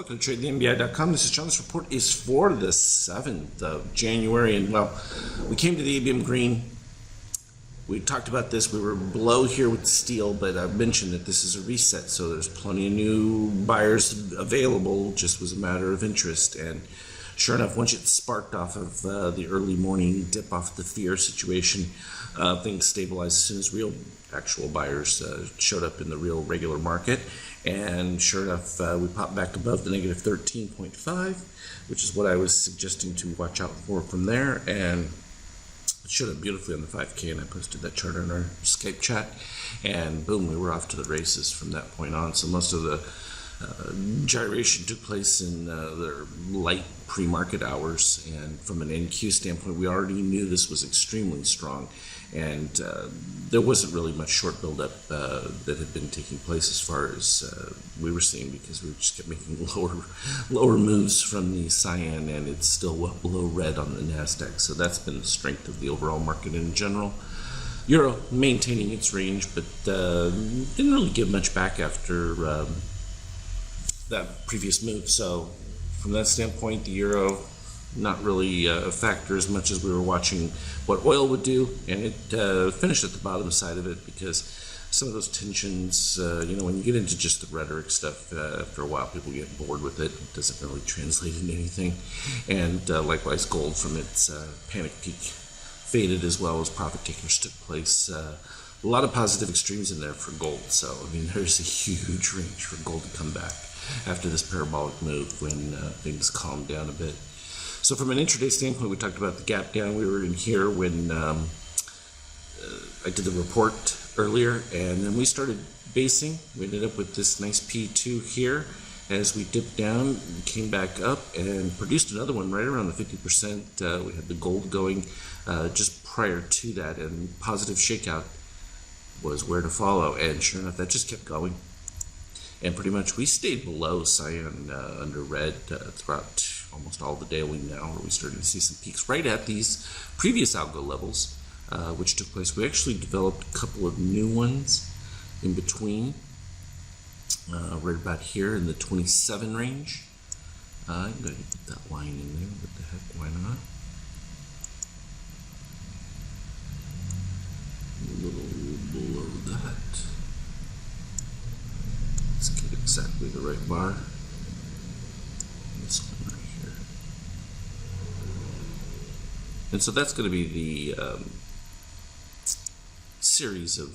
Welcome to TradeTheMBI.com. This is John. This report is for the 7th of January. And, well, we came to the ABM Green. We talked about this. We were below here with steel, but I mentioned that this is a reset, so there's plenty of new buyers available. Just was a matter of interest. And sure enough, once it sparked off of the early morning dip off the fear situation, things stabilized as soon as real actual buyers showed up in the real regular market. And sure enough, we popped back above the negative 13.5, which is what I was suggesting to watch out for from there. And it showed up beautifully on the 5K, and I posted that chart in our Skype chat. And boom, we were off to the races from that point on. So most of the gyration took place in their light pre-market hours, and from an NQ standpoint, we already knew this was extremely strong, and there wasn't really much short buildup that had been taking place as far as we were seeing, because we just kept making lower moves from the cyan, and it's still well below red on the NASDAQ. So that's been the strength of the overall market in general. Euro maintaining its range, but didn't really give much back after that previous move. So from that standpoint, the euro not really a factor as much as we were watching what oil would do, and it finished at the bottom side of it, because some of those tensions, when you get into just the rhetoric stuff, after a while people get bored with it. It doesn't really translate into anything. And likewise, gold from its panic peak faded as well as profit takers took place. A lot of positive extremes in there for gold. So, I mean, there's a huge range for gold to come back after this parabolic move when things calmed down a bit. So from an intraday standpoint, we talked about the gap down. We were in here when I did the report earlier, and then we started basing. We ended up with this nice P2 here. As we dipped down, we came back up and produced another one right around the 50%. We had the gold going just prior to that, and positive shakeout was where to follow, and sure enough, that just kept going. And pretty much we stayed below cyan under red throughout almost all the daily now, where we started to see some peaks right at these previous algo levels, which took place. We actually developed a couple of new ones in between, right about here in the 27 range. I'm going to put that line in there. What the heck, why not? A little below that. Let's get exactly the right bar. This one right here. And so that's going to be the series of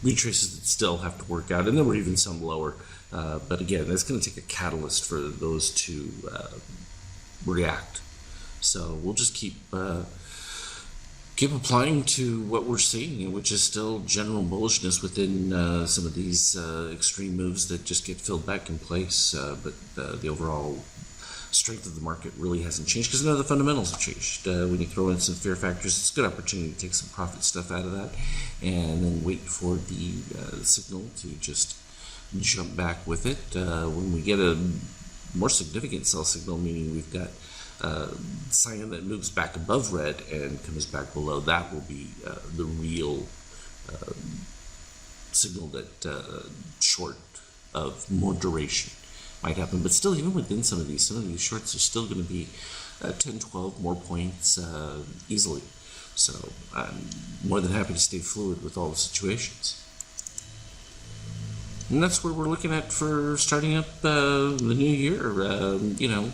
retraces that still have to work out, and there were even some lower. But again, that's going to take a catalyst for those to react. So we'll just keep applying to what we're seeing, which is still general bullishness within some of these extreme moves that just get filled back in place. But the overall strength of the market really hasn't changed, because none of the fundamentals have changed. When you throw in some fear factors, it's a good opportunity to take some profit stuff out of that, and then wait for the signal to just jump back with it. When we get a more significant sell signal, meaning we've got cyan that moves back above red and comes back below, that will be the real signal that short of more duration might happen. But still, even within some of these shorts are still going to be 10, 12 more points easily. So I'm more than happy to stay fluid with all the situations. And that's what we're looking at for starting up the new year. A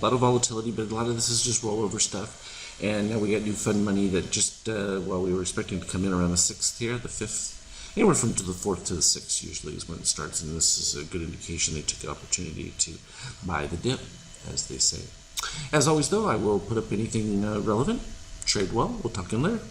lot of volatility, but a lot of this is just rollover stuff. And now we got new fund money that just, we were expecting to come in around the 6th here, the 5th. Anywhere from to the 4th to the 6th usually is when it starts. And this is a good indication they took the opportunity to buy the dip, as they say. As always, though, I will put up anything relevant. Trade well. We'll talk in later.